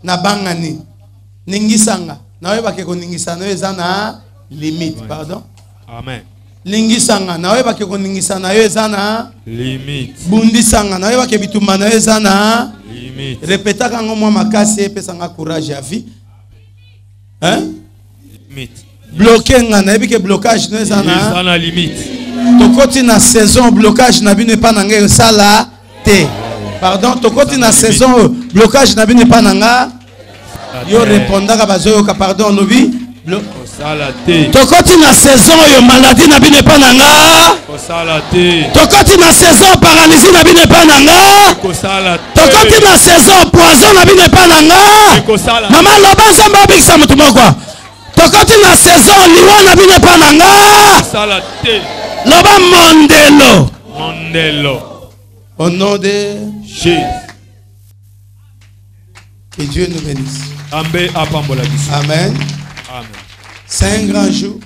Na bangani ningisanga nawe bakeko ningisa nawe zana limite pardon amen lingisanga nawe bakeko ningisa nawe zana limite bundisanga nawe bake bitumba nawe zana limite répéta kango mwa makasi epesanga courage ya vie hein limite bloquer nga na ebike blocage nawe zana limite tokoti na saison blocage na bino pa nanga sala te pardon tokoti na saison blocage na bino pa nanga yo répondaka bazoyoka pardon lobi tokoti na saison yo maladie na bino pa nanga tokoti na saison paralysie na bino pa nanga tokoti na saison poison na bino pa nanga mama loba nzambe abikisa motu moko tokoti na saison liwa na bino pa nanga loba mondelo au nom de Jésus. Que Dieu nous bénisse. Amen. Amen. C'est un grand jour.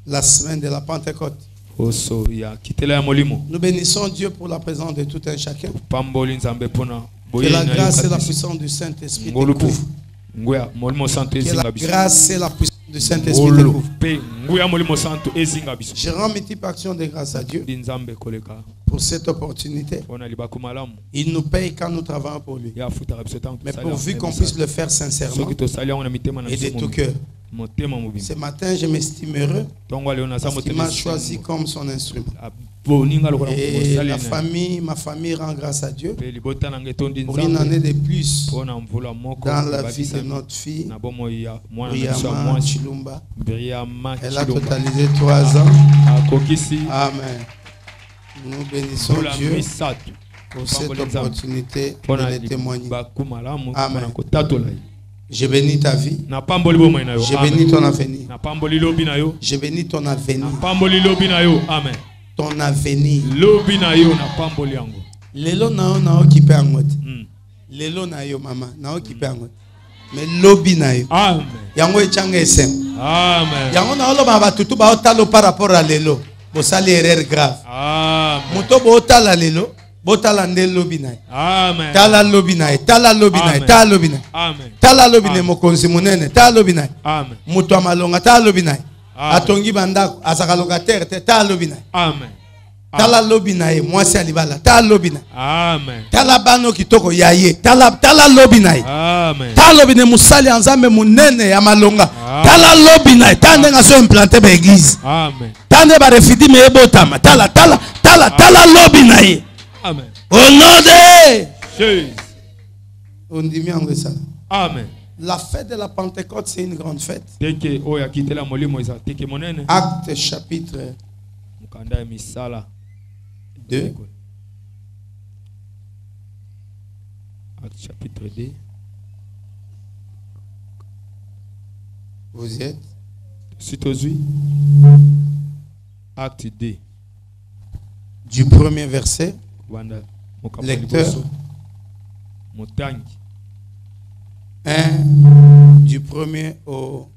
La semaine de la Pentecôte. Nous bénissons Dieu pour la présence de tout un chacun. Que la grâce et la puissance du Saint-Esprit te couvrent. Que la grâce et la puissance du Saint-Esprit te couvrent. Je rends multiple action de grâce à Dieu pour cette opportunité. Il nous paye quand nous travaillons pour lui. Mais pourvu qu'on puisse le faire sincèrement et de tout cœur. Ce matin, je m'estime heureux parce qu'il m'a choisi comme son instrument. Et la famille, ma famille rend grâce à Dieu pour une année de plus dans la vie de notre fille, Briama Chilumba. Elle a totalisé 3 ans. Amen. Nous bénissons Dieu pour cette opportunité de témoigner. Amen. Je bénis ta vie. Je bénis ton avenir. Je bénis ton avenir. Amen. Ton avenir. Lelo na yo na okipe angot. Lelo na yo mama na okipe angot. Mais lobi na yo. Amen. Yango echanga esem. Amen. Yango na oloba batutu ba otalo par rapport à lelo. Bo sali erreur grave. Amen. Muto bo otala lelo. Botala nde lobi na. Amen. Tala lobi na. Tala lobi na. Tala lobi na. Amen. Tala lobi na mokonzi munene. Tala lobi na. Amen. Muto amalonga tala lobi na. Atongi bandako azaka locataire te tala lobi na. Amen. Tala lobi na ye mwasi alibala tala lobi na. Amen. Tala bano kitoko yaye tala lobi na ye. Amen. Tala lobi na musali anzambe munene ya malonga. Tala lobi na ye tande nga so implanter ba église. Amen. Tande ba refidi me botama tala lobi na ye. Amen. Au nom de Jésus. On dit bien ça. Amen. La fête de la Pentecôte, c'est une grande fête. Acte chapitre 2. Acte chapitre 2. Vous y êtes? Acte 2. Du premier verset. Lecteur. 1 du premier au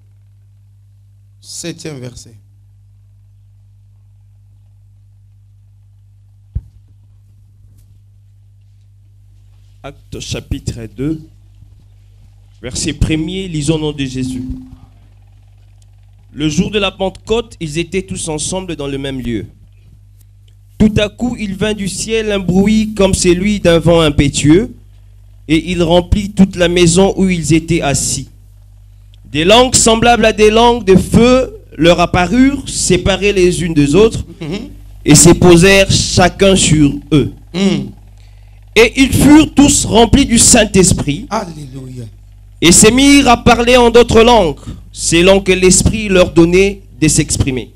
7e verset. Acte chapitre 2, verset 1er, lisons au nom de Jésus. Le jour de la Pentecôte, ils étaient tous ensemble dans le même lieu. Tout à coup, il vint du ciel un bruit comme celui d'un vent impétueux, et il remplit toute la maison où ils étaient assis. Des langues semblables à des langues de feu leur apparurent, séparées les unes des autres, et se posèrent chacun sur eux. Et ils furent tous remplis du Saint-Esprit. Alléluia. Et se mirent à parler en d'autres langues, selon que l'Esprit leur donnait de s'exprimer.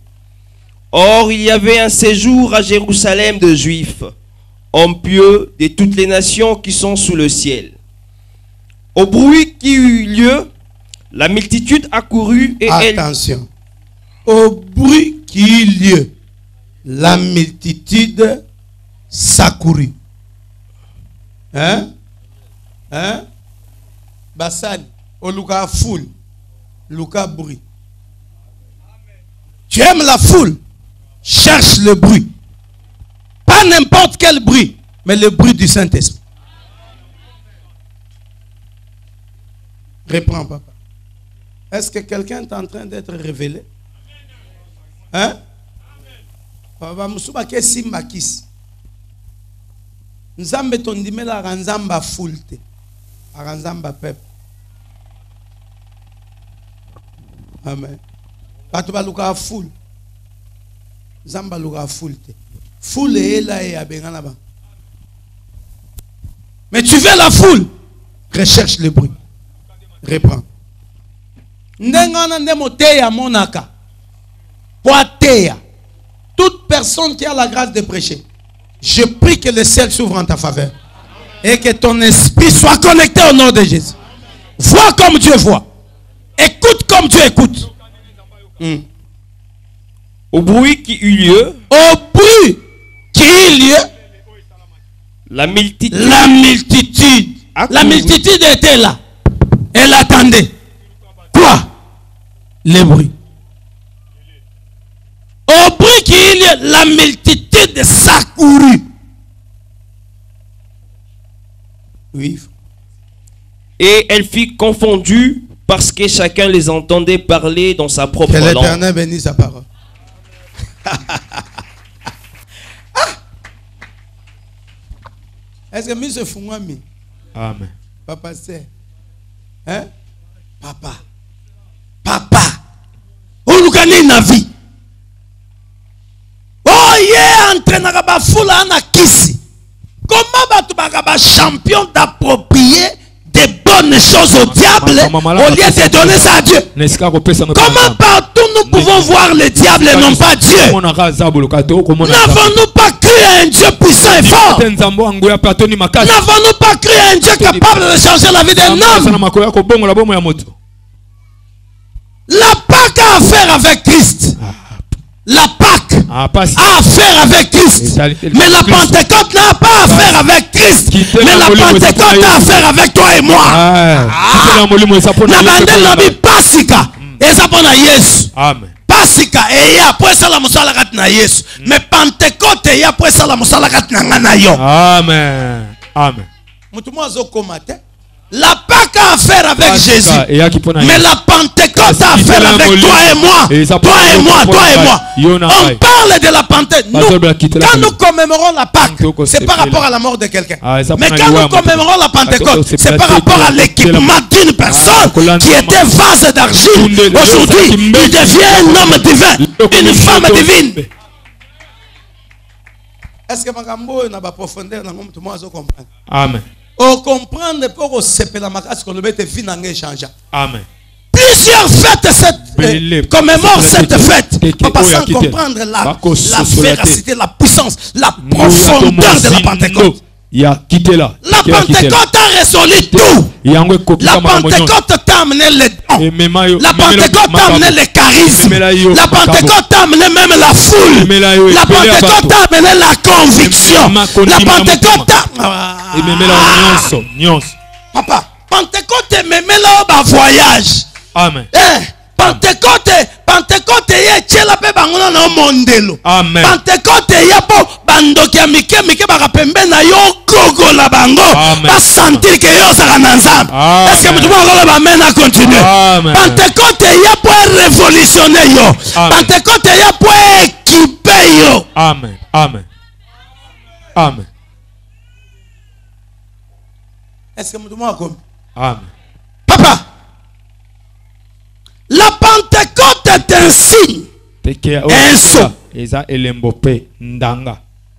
Or, il y avait un séjour à Jérusalem de Juifs, hommes pieux de toutes les nations qui sont sous le ciel. Au bruit qui eut lieu, la multitude accourut et attention. Au bruit qui eut lieu, la multitude s'accourut. Hein? Hein? Basali, au luka foule, luka bruit. Tu aimes la foule? Cherche le bruit. Pas n'importe quel bruit, mais le bruit du Saint-Esprit. Reprends, papa. Est-ce que quelqu'un est en train d'être révélé? Hein? Papa, Moussouba, qu'est-ce que c'est? Nous avons dit que la ranzamba foulte. La ranzamba peuple. Amen. Patuba luka foule. Zamba luka foulte. Foule est là et à Benganaba. Mais tu veux la foule? Recherche le bruit. Reprends. Ndengana ndemoteya monaka. Poateya. Toute personne qui a la grâce de prêcher, je prie que le ciel s'ouvre en ta faveur. Et que ton esprit soit connecté au nom de Jésus. Vois comme Dieu voit. Écoute comme Dieu écoute. Au bruit qui eut lieu. Au bruit qui eut lieu. La multitude. La multitude était là. Elle attendait. Quoi? Le bruit. Au bruit qui eut lieu, la multitude s'accourut. Oui. Et elle fut confondue parce que chacun les entendait parler dans sa propre langue. Que l'Éternel bénisse sa parole. Est-ce que M. Fungwami? Amen. Papa c'est. Hein? Papa. Papa. On gagne na vie. Oh yeah, entraînera ba foula na kisi. Comment tu vas champion d'approprier des bonnes choses au diable au lieu de donner ça à Dieu? Comment partout nous pouvons voir le diable et non pas Dieu? N'avons-nous pas cru à un Dieu puissant et fort? N'avons-nous pas cru à un Dieu capable de changer la vie d'un homme? La Pâque a affaire avec Christ. La Pâque a affaire avec Christ. Mais la Pentecôte n'a pas affaire avec Christ. Mais la Pentecôte a affaire avec toi et moi. Pasika. Pasika et après ça la musala kat na Yesu. Mais Pentecôte et après ça la musala kat na ngana yo. Amen. Amen. La Pâque a affaire avec Jésus. Mais la Pentecôte a affaire avec toi et moi. Toi et moi, toi et moi. On parle de la Pentecôte. Quand nous commémorons la Pâque, c'est par rapport à la mort de quelqu'un. Mais quand nous commémorons la Pentecôte, c'est par rapport à l'équipement d'une personne qui était vase d'argile. Aujourd'hui, il devient un homme divin, une femme divine. Est-ce que Magambo n'a pas profondeur dans le monde? Tout le monde comprend. Amen. On comprend pour se la macasse qu'on le mette vie dans l'échange. Amen. Plusieurs fêtes commémorent cette fête. Parce sans comprendre la véracité, la puissance, la profondeur de la Pentecôte. La Pentecôte a résolu tout. La Pentecôte t'a amené les dons. La Pentecôte t'a amené les charismes. La Pentecôte t'a amené même la foule. La Pentecôte t'a amené la conviction. La Pentecôte t'a... Papa, Pentecôte est même là au voyage. Amen. Pentecôte est tchela pe bangona na mondelo. Amen. Pentecôte ya po bandoki ya mike baka pembe na yo gogo la bango. Ba sentir que yo saka na nzambe. Est-ce que tu vas ba mena continuer? Pentecôte ya po révolutionner yo. Pentecôte ya po équiper yo. Amen. Amen. Amen. Est-ce que tu vas comme? Amen. Papa, la Pentecôte est un signe. Un saut.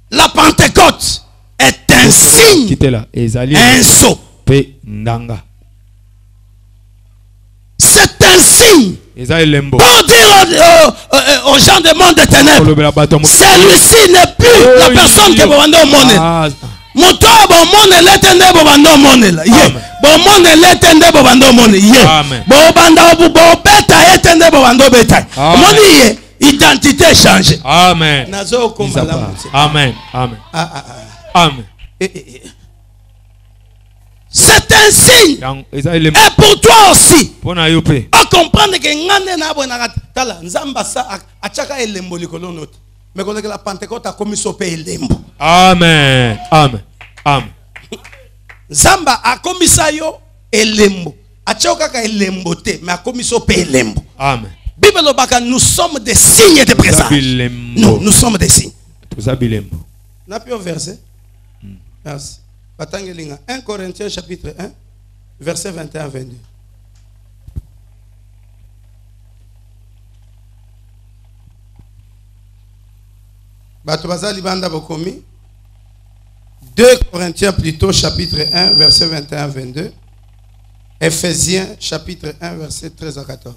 La Pentecôte est un signe. Un saut. C'est un signe. Pour dire aux gens du monde des ténèbres, celui-ci n'est plus la personne que vous vendez au monde. Moto bon monde letende bo bando monde la ye bon monde letende bo bando monde ye bo banda bo beta etende bo bando beta monde ye identité changée. Amen. Nazo kombala. Amen. Amen. Amen. C'est un signe. Et pour toi aussi. On comprendre que ngane na bo na Tala nzamba sa achaka elembo likolo note. Mais quand la Pentecôte a commis sope elembo. Amen. Amen. Amen. Zamba a commis ça yo elembo. Achaka ka elembo te, mais a commis sope elembo. Amen. Bible baka nous sommes des signes de présence. Nous sommes des signes. N'a plus un verset. Merci. 1 Corinthiens chapitre 1 verset 21-22. Batobazali banda bokomi. 2 Corinthiens plutôt chapitre 1 verset 21-22. Ephésiens chapitre 1 verset 13 à 14.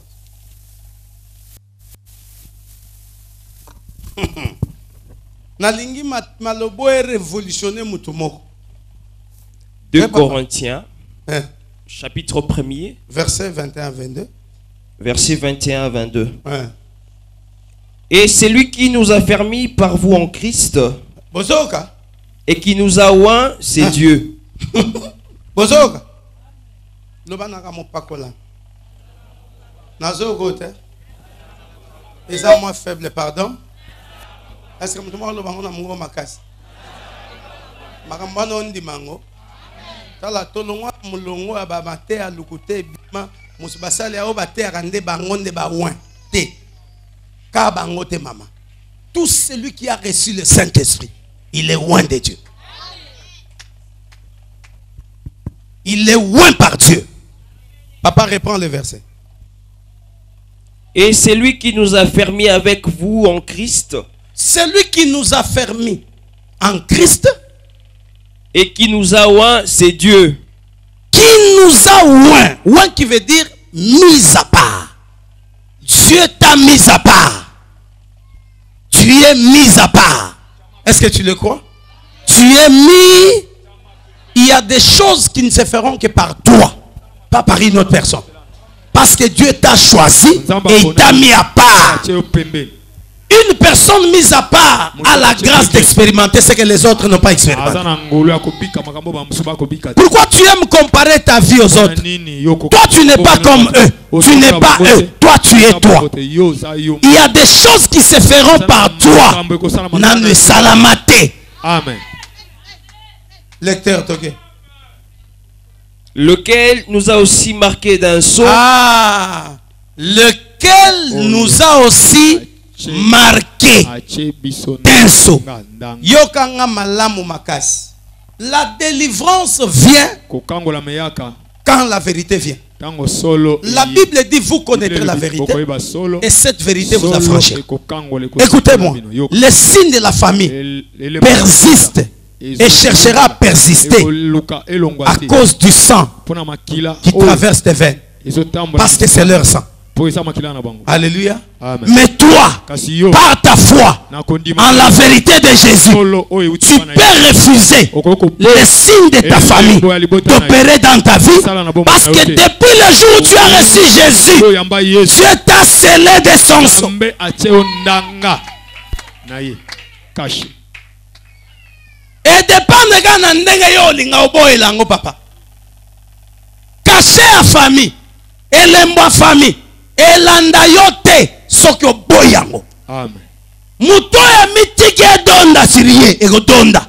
Nalingi malobo e révolutionner mutumoko. 2 Corinthiens chapitre 1er verset 21-22. Verset 21-22. Et c'est lui qui nous a fermis par vous en Christ. Bozoka. Et qui nous a oint, c'est Dieu. Bozoka. Lobanaka mo pakola. Nazo gote. Les âmes moins faibles, pardon. Est-ce que nous avons un makas? Makambano ndi mango. Tala tolongwa mulongo abamate alukute bima musibasale ao bate arande bangonde ba ouin te. Ka bangote mama. Tout celui qui a reçu le Saint-Esprit, il est loin de Dieu. Il est loin par Dieu. Papa reprend le verset. Et c'est lui qui nous a fermis avec vous en Christ. Celui qui nous a fermis en Christ et qui nous a oint, c'est Dieu. Qui nous a oint. Oint qui veut dire mis à part. Dieu t'a mis à part. Tu es mis à part. Est-ce que tu le crois? Tu es mis. Il y a des choses qui ne se feront que par toi, pas par une autre personne. Parce que Dieu t'a choisi et il t'a mis à part. Une personne mise à part a la grâce d'expérimenter ce que les autres n'ont pas expérimenté. Pourquoi tu aimes comparer ta vie aux autres? Toi tu n'es pas comme eux. Tu n'es pas eux. Toi tu es toi. Il y a des choses qui se feront par toi. Nane salamate. Amen. Lecteur, ok. Lequel nous a aussi marqué d'un sceau. Ah, lequel nous a aussi marqué d'un sceau. Yokanga malamu makasi. La délivrance vient quand la vérité vient. La Bible dit vous connaîtrez la vérité et cette vérité vous affranchira. Écoutez-moi, les signes de la famille persistent et cherchera à persister à cause du sang qui traverse tes veines. Parce que c'est leur sang. Alléluia. Amen. Mais toi, par ta foi en la vérité de Jésus, tu peux refuser les signes de ta famille d'opérer dans ta vie. Parce que depuis le jour où tu as reçu Jésus, Dieu t'a scellé de son sang. Et dépend de ndenge yo linga oboyela ngo papa. Caché à famille, elembo famille, elanda yote soki oboyango. Amen. Muto ya mitiki donda sirie egodonda.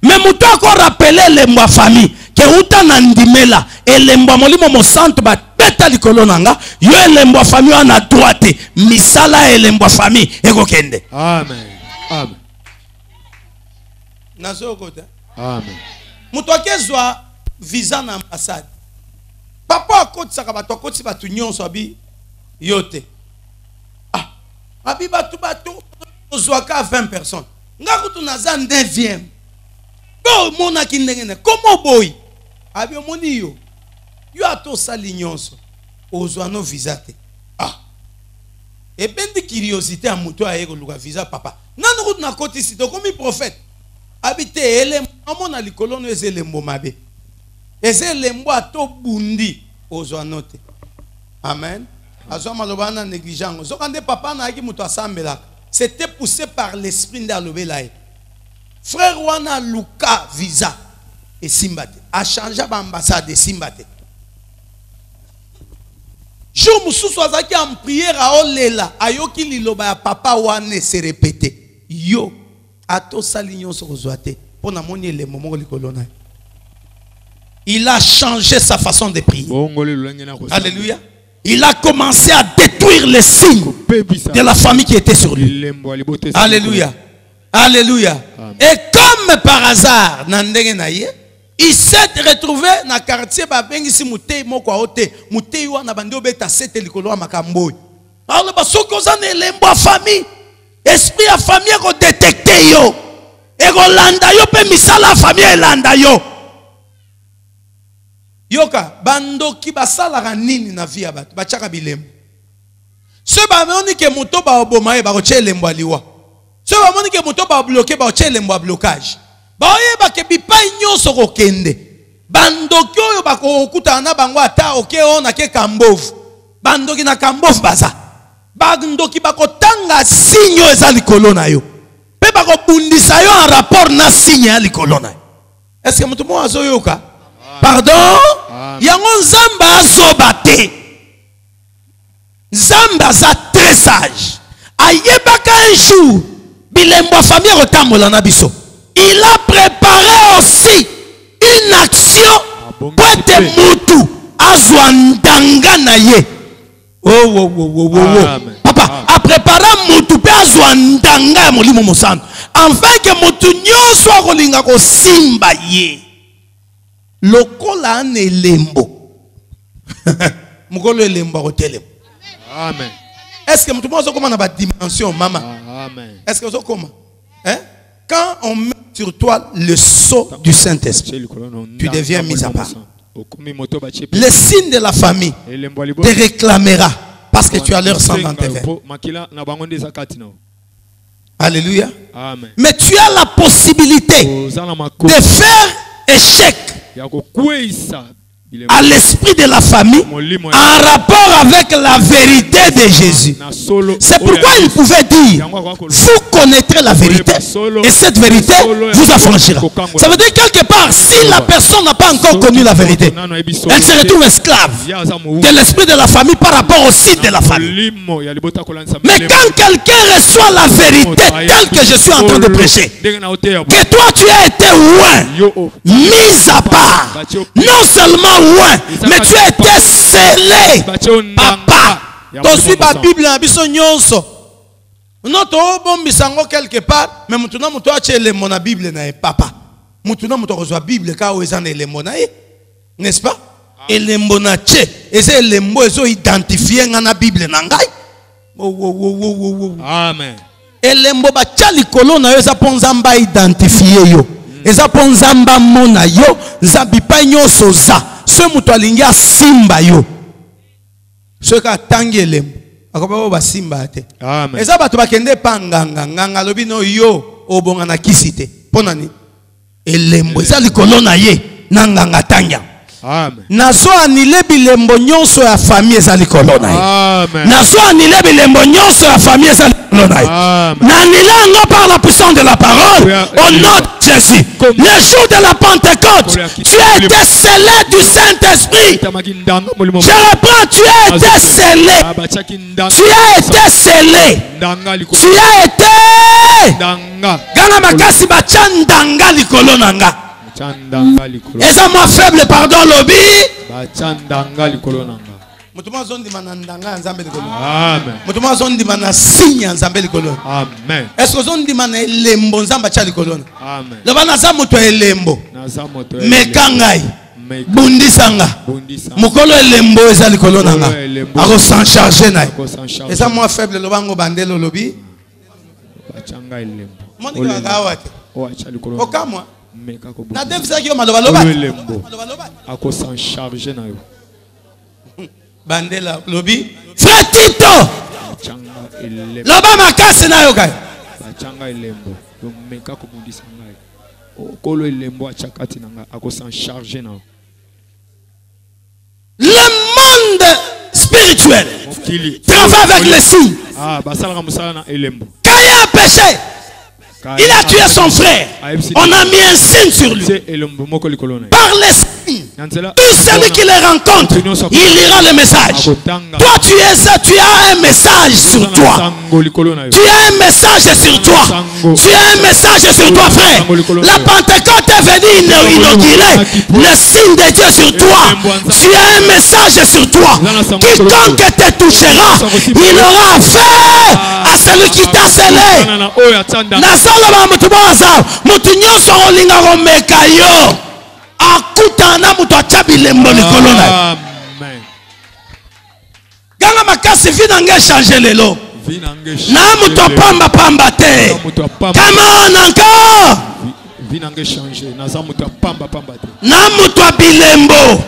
Mais muto ko rappeler elembo famille ke uta na ndimela elembo molimo mo centre ba beta likolo nanga yo elembo famille ana droite misala elembo famille egokende. Amen. Amen. Amen. Mutokezwa visa na ambassade. Papa akotisaka bato akotisi bato nyonso abi yote. Ah, abi bato ozwaka 20 personnes. Ngakutu naza 9e. Bo mona kindengene komo boy. Abi omoni yo. Yo ato sali nyonso. Ozwa no visa te. Ah. Et bendi curiosité a muto ayeko luka visa papa. Nanu kutu na kotisi to komi prophète. Habite elembo amona likolono ezelembo mabe. Ezelembo ato bundi ozwa note. Amen. Azwa malobana négligent. Zokande papa na aki muto asambela. C'était poussé par l'esprit d'alobelae. Frère wana luka visa et simbate. A changé ba ambassade et simbate. jour mususu azaki en prière a olela ayoki liloba ya papa wane se répéter yo ato salignon so kozwate pona moni le moment likolo na. Il a changé sa façon de prier. Alléluia. Il a commencé à détruire les signes de la famille qui était sur lui. Alléluia. Alléluia. Et comme par hasard, il s'est retrouvé dans le quartier babengisi mutei moko aote mutei wana bando beta sete likolo ya makambo. Alors basoko ozana elembo famille, esprit ya famille ko détecter yo. Et ko landa yo pe misala famille elanda yo. Yoka bando ki basala nini na vie ya bato bachaka bilembo. Ce bamoni ke moto ba oboma e ba ko chelembo aliwa. Ce bamoni ke moto ba bloquer ba ko chelembo a blocage. Ba oyeba ke bipai nyonso ko kende. Bando ki oyo ba ko okuta na bango ata oke ona ke kambovu. Bando ki na kambovu baza. Bando ki ba ko tanga sinyo eza likolo na yo. Pe ba ko bundisa yo en rapport na signe ya likolo na yo. Est-ce que moto mo azo yoka? Pardon? Yango Nzamba azobate. Nzamba za très sage. Ayebaka un jour bilembo famille rotambola na biso. Il a préparé aussi une action pour te mutu azwandanga na ye. Papa a préparé mutu pe azwandanga ya molimo mosano. Enfin que mutu nyonso akolinga ko simba ye. Lokola an elembo. Mukolo elembo akotelem. Amen. Est-ce que mutu mozo koma na ba dimension mama? Amen. Est-ce que vous comment? Hein? Quand on met sur toi le sceau du Saint-Esprit, tu deviens mis à part. Le signe de la famille te réclamera parce que tu as leur sang dans tes veines. Alléluia. Amen. Mais tu as la possibilité de faire échec à l'esprit de la famille en rapport avec la vérité de Jésus. C'est pourquoi il pouvait dire, vous connaîtrez la vérité et cette vérité vous affranchira. Ça veut dire quelque part, si la personne n'a pas encore connu la vérité, elle se retrouve esclave de l'esprit de la famille par rapport au site de la famille. Mais quand quelqu'un reçoit la vérité telle que je suis en train de prêcher, que toi tu as été loin, mis à part, non seulement loin, mais tu as été scellé. Papa, tu suis la Bible na biso nyonso. Notre bon bisango quelque part, mais mutuna muto ache le mona Bible na papa. Mutuna muto reçoit Bible ka o ezana le mona n'est-ce pas? Et le mona che, et c'est le mot ezo identifier na Bible na ngai. Amen. Et le mbo ba chali kolona yo za ponzamba identifier yo. Eza ponzamba mona yo, zabi pa nyonso za. Ce muto alingia simba yo. Ce ka tangele. Akoba ba simba te. Amen. Eza bato bakende panganga nganga lobi no yo obonga na kisite. Ponani. Elembo eza likolo na ye nanganga tanga. Amen. Naso anile bilembo nyonso ya famille eza likolo na ye. Amen. Naso anile bilembo nyonso ya famille eza likolo na ye. Nanila par la puissance de la parole au nom de Jésus. Le jour de la Pentecôte, tu as été scellé du Saint-Esprit. Je reprends, tu as été scellé. Tu as été scellé. Tu as été. Gana makasi bachandanga likolo nanga. Eza moi faible pardon lobi. Bachandanga likolo nanga. Mutuma zondi manandanga nzambe likolo. Amen. Mutuma zondi mana signe nzambe likolo. Amen. Est-ce que zondi mana elembo nzamba cha likolo? Amen. Le bana za moto elembo. Na za moto mekangai. Bundisanga. Mukolo elembo eza likolo nanga. Ako s'en charger na. Eza moi faible le bango bandelo lobi. Bachanga elembo. Moni ka wate. O acha likolo. Okamwa. Na devisa ki maloba loba. Ako s'en charger na yo. Bandela lobi frère Tito loba makasi na yo kai bachanga elembo yo meka ko bundisa ngai okolo elembo achakati nanga ako s'en charger na. Le monde spirituel travaille avec les signes. Ah basala musala na elembo quand il y a un péché Il a tué son frère. On a mis un signe sur lui. Par les signes, tout celui qui les rencontre, il lira le message. Toi, tu as un message sur toi. Tu as un message sur toi. Tu as un message sur toi, frère. La Pentecôte est venue inaugurer le signe de Dieu sur toi. Tu as un message sur toi. Quiconque te touchera, il aura affaire à celui qui t'a scellé. Nasoloba mutu boza, mutu nyonso olinga komeka yo. Akutana mutu achabilembo likolo na. Amen. Ganga makasi vina nge changer lelo. Na mutu pamba pamba te. Come on encore. Vina nge changer. Naza mutu pamba pamba te. Na mutu abilembo.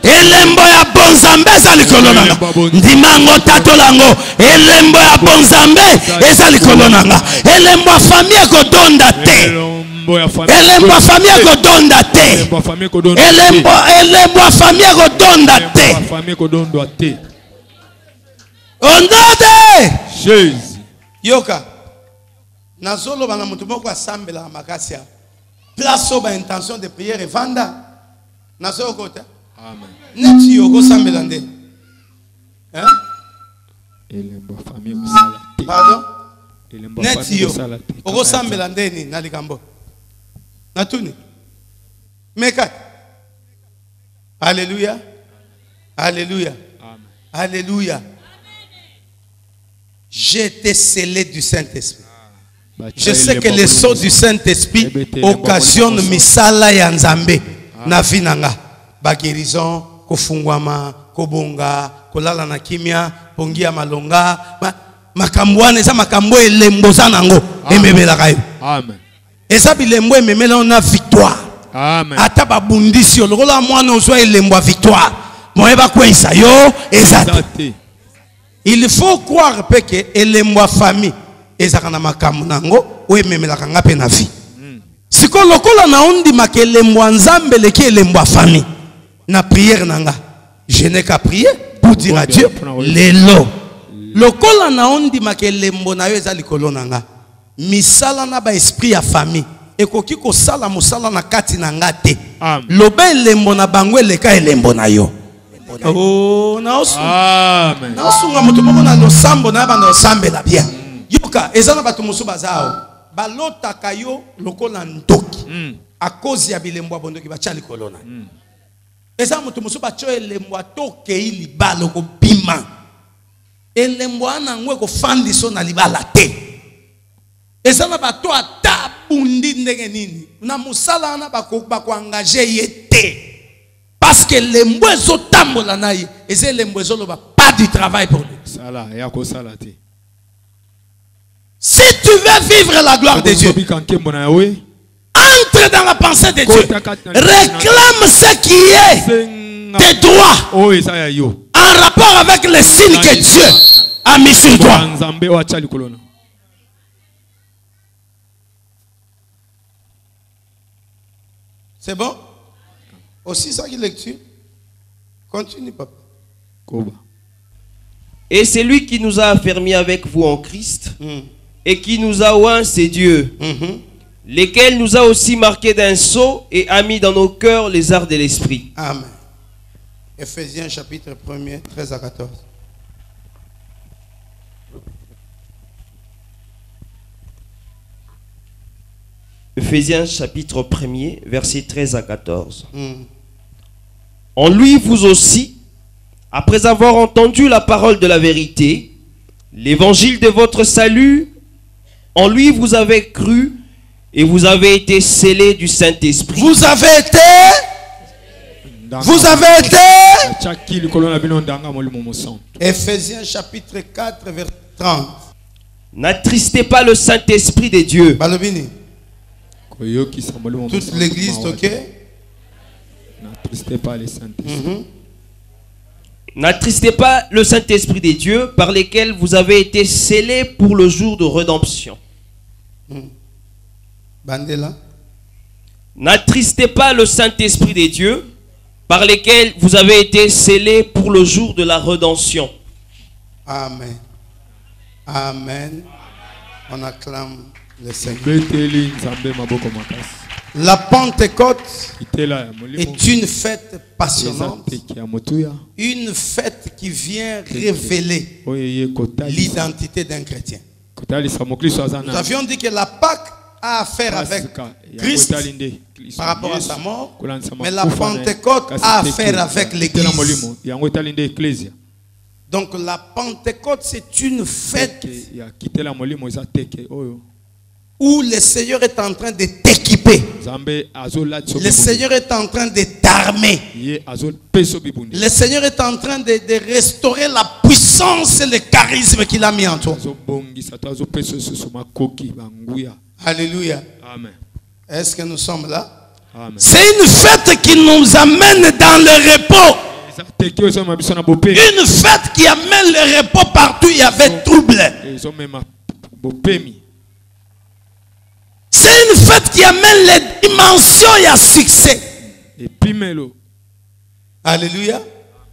Elembo ya bonzambe eza likolo nanga. Ndimango tatolango. Elembo ya bonzambe eza likolo nanga. Elembo ya famille kodonda te. Elembo ya famille kodonda te. Elembo ya famille kodonda te. Ondode. Jesus. Yoka. Nazolo bana mutu moko asambela makasia. Place au intention de prière et vanda. Nazolo kota. Amen. Neti yoko sambelande. Hein? Elembo famille osala te. Pardon? Elembo famille osala te. Oko sambelande ni na likambo. Natuni. Meka. Alléluia. Alléluia. Amen. Alléluia. J'ai été scellé du Saint-Esprit. Je sais que les sauts du Saint-Esprit occasionnent misala ya nzambe na vinanga. Ba guérison, kofungwama, kobonga, kolala na kimia, pongia malonga, makambwane za makambo elembo zanango emebela kayo. Amen. Eza bilembo ememela na victoire. Amen. Ata babundisi olokola mwana ozwa elembo victoire. Moyeba kwesa yo ezate. Il faut croire que elembo famille ezaka na makambo nango o ememela kanga pe na vie. Siko lokola na ondi makelembo nzambe leki elembo famille. Na prière nanga, je n'ai qu'à prier pour dire à Dieu lelo. Lokola na ondi makelembo na yo eza likolo nanga. Misala na ba esprit ya famille. Ekoki ko sala musala na kati nanga te. Lobe elembo na bango eleka elembo na yo. Oh, na osu. Amen. Na osu nga mutu moko na losambo na ba no sambela bien. Yoka ezana batu musu bazao. Balota kayo lokola ntoki. A cause ya bilembo abondoki ba chali kolona. Eza mutu musu ba cho elembo atoke ili balo ko bima. Elembo ana ngwe ko fandi so na libala te. Ezana ba to ata bundi ndenge nini. Na musala na ba ko engager yete. Parce que lembo ezo tambola na ye, eze lembo ezo loba pas du travail pour lui. Sala ya ko sala te. Si tu veux vivre la gloire de Dieu, entre dans la pensée de Dieu. Réclame ce qui est tes droits en rapport avec les signes que Dieu a mis sur toi. C'est bon? Aussi ça qui lecture. Continue, papa. Et c'est lui qui nous a affermis avec vous en Christ et qui nous a oint, c'est Dieu, lesquels nous a aussi marqués d'un sceau et a mis dans nos cœurs les arts de l'esprit. Amen. Ephésiens chapitre 1er, 13 à 14. Ephésiens chapitre 1er, versets 13 à 14. En lui, vous aussi, après avoir entendu la parole de la vérité, l'évangile de votre salut, en lui vous avez cru et vous avez été scellés du Saint-Esprit. Vous avez été. Vous avez été. Ephésiens chapitre 4, verset 30. N'attristez pas le Saint-Esprit de Dieu. Balobini. Toute l'église, ok? N'attristez pas le Saint-Esprit. N'attristez pas le Saint-Esprit de Dieu par lesquels vous avez été scellés pour le jour de rédemption. Bandela. N'attristez pas le Saint-Esprit de Dieu par lesquels vous avez été scellés pour le jour de la rédemption. Amen. Amen. On acclame Le Seigneur. La Pentecôte est une fête passionnante, une fête qui vient révéler l'identité d'un chrétien. Nous avions dit que la Pâque a affaire avec Christ par rapport à sa mort, mais la Pentecôte a affaire avec l'Église. Donc la Pentecôte, c'est une fête où le Seigneur est en train de t'équiper. Le Seigneur est en train de t'armer. Le Seigneur est en train de restaurer la puissance et le charisme qu'il a mis en toi. Alléluia. Amen. Est-ce que nous sommes là? C'est une fête qui nous amène dans le repos. Une fête qui amène le repos partout il y avait trouble. C'est une fête qui amène les dimensions et à succès. Alléluia.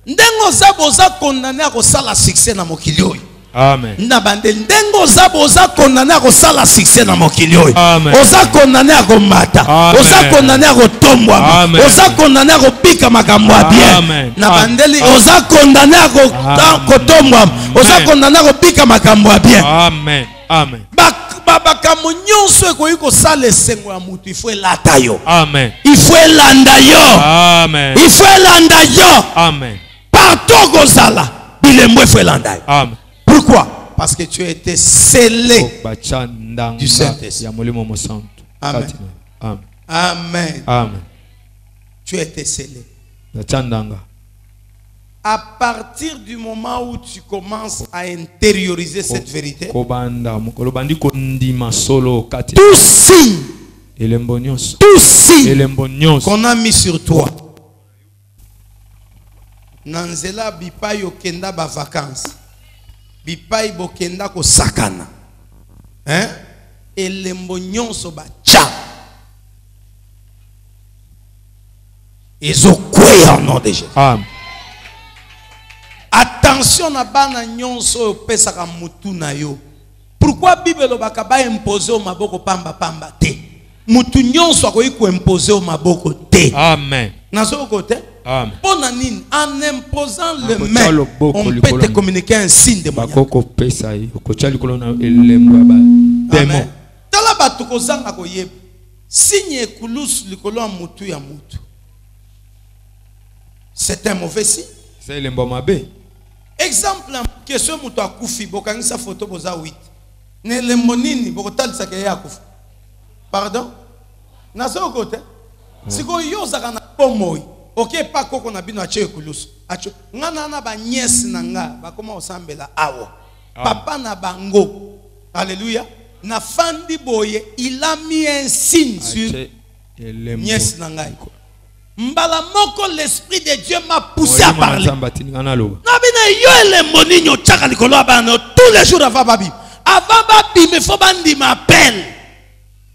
Ndengo zaboza condamné à sala succès na mokili oyo. Amen. Ndengo zaboza condamné à sala succès na mokili oyo. Oza condamné à komata. Oza condamné à kotombwa. Oza condamné à kopika makambo bien. Na bandeli oza condamné à kotombwa. Oza condamné à kopika makambo bien. Amen. Amen. Il faut elata yo. Amen. Il faut elanda yo. Amen. Il faut elanda yo. Amen. Partout gozala, bilembo il faut elanda yo. Amen. Pourquoi? Parce que tu as été scellé du Saint-Esprit. Amen. Amen. Amen. Amen. Tu as été scellé. À partir du moment où tu commences à intérioriser cette vérité, tout signe qu'on a mis sur toi, Nanzela bipai okenda ba vacances, bipai bokenda ko sakana, hein? Elembo nyonso ba cha, ezokwe en nom de Jésus. Amen. Attention na bana nyonso pesaka mutu na yo. Pourquoi Bible lobaka ba imposer au maboko pamba pamba te? Mutu nyonso akoyi ko imposer au maboko te. Amen. Nazo côté? Amen. Bonanine, en imposant le main, on peut te communiquer un signe de manière. Amen. Tala batu kozanga koyeba. Signe ekulus likolo mutu ya mutu. C'est un mauvais signe. C'est l'embomabé. Exemple, question mutu akufi bokangisa photo boza 8. Ne lemonini bokotalisa ke ya akufi. Pardon? Nazo côté? Siko yo zakana pomoi. OK pas koko na bino ache ekulusu. Acho ngana na ba nièce nanga bakoma osambela awo. Papa na bango. Alléluia. Na fandi boye, il a mis un signe sur nièce nanga. Mbala moko l'esprit de Dieu m'a poussé à parler. Tous les jours avant babi. Avant babi, mais faut bandi m'appelle.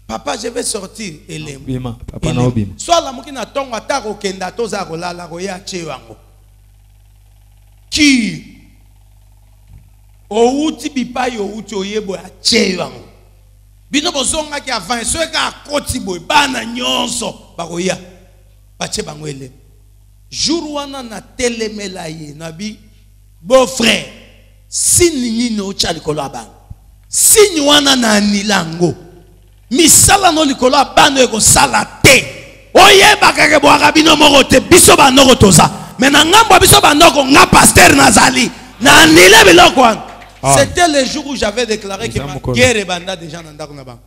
Papa, je vais sortir. Papa na obim. Soit la mokina tongo atako kenda toza kolala koya chewango. Ki outi bipai outi oyebo ya chewango. Bino bozonga ki avant so ka akoti boy bana nyonso bakoya. Bache bangwele. Jour wana na telemela ye nabi beau frère signe nini ocha likolo abana. Signe wana na nilango. Misala no likolo abana eko sala te. Oyeba kake boaka bino moko te biso banoko toza. Mais na ngambo biso banoko nga pasteur nazali. Na nile biloko wana. C'était le jour où j'avais déclaré que ma guerre banda déjà na ndako na bango.